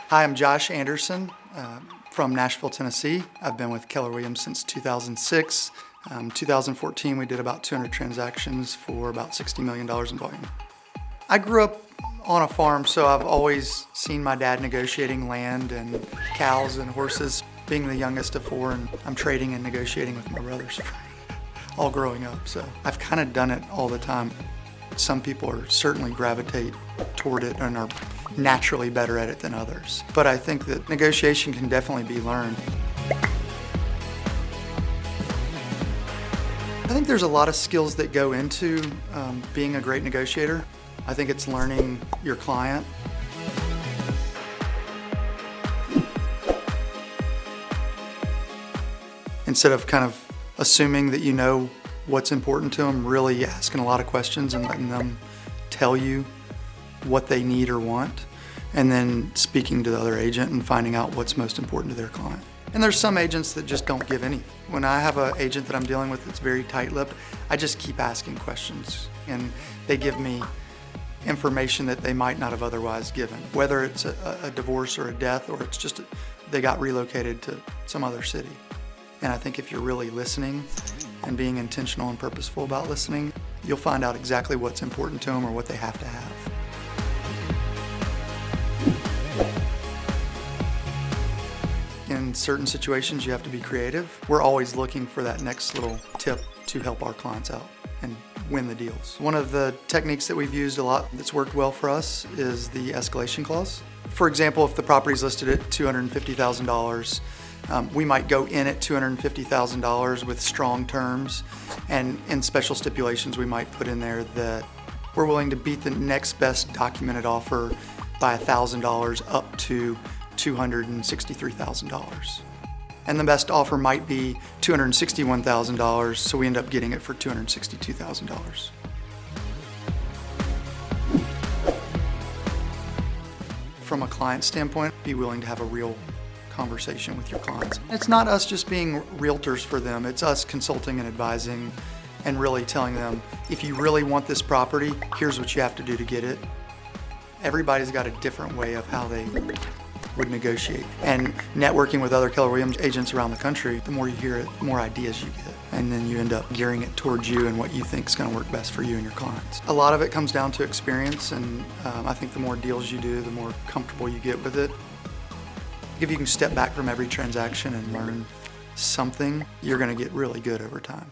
Hi, I'm Josh Anderson from Nashville, Tennessee. I've been with Keller Williams since 2006. 2014, we did about 200 transactions for about $60 million in volume. I grew up on a farm, so I've always seen my dad negotiating land and cows and horses. Being the youngest of four, and I'm trading and negotiating with my brothers all growing up, so I've kind of done it all the time. Some people are certainly gravitate toward it and are naturally better at it than others. But I think that negotiation can definitely be learned. I think there's a lot of skills that go into being a great negotiator. I think it's learning your client. Instead of kind of assuming that you know what's important to them, really asking a lot of questions and letting them tell you what they need or want, and then speaking to the other agent and finding out what's most important to their client. And there's some agents that just don't give any. When I have an agent that I'm dealing with that's very tight-lipped, I just keep asking questions, and they give me information that they might not have otherwise given, whether it's a divorce or a death, or it's just they got relocated to some other city. And I think if you're really listening and being intentional and purposeful about listening, you'll find out exactly what's important to them or what they have to have. In certain situations, you have to be creative. We're always looking for that next little tip to help our clients out and win the deals. One of the techniques that we've used a lot that's worked well for us is the escalation clause. For example, if the property is listed at $250,000, we might go in at $250,000 with strong terms, and in special stipulations we might put in there that we're willing to beat the next best documented offer by $1,000 up to $263,000. And the best offer might be $261,000, so we end up getting it for $262,000. From a client standpoint, be willing to have a real conversation with your clients. It's not us just being realtors for them, it's us consulting and advising and really telling them, if you really want this property, here's what you have to do to get it. Everybody's got a different way of how they would negotiate. And networking with other Keller Williams agents around the country, the more you hear it, the more ideas you get. And then you end up gearing it towards you and what you think is going to work best for you and your clients. A lot of it comes down to experience, and I think the more deals you do, the more comfortable you get with it. If you can step back from every transaction and learn something, you're going to get really good over time.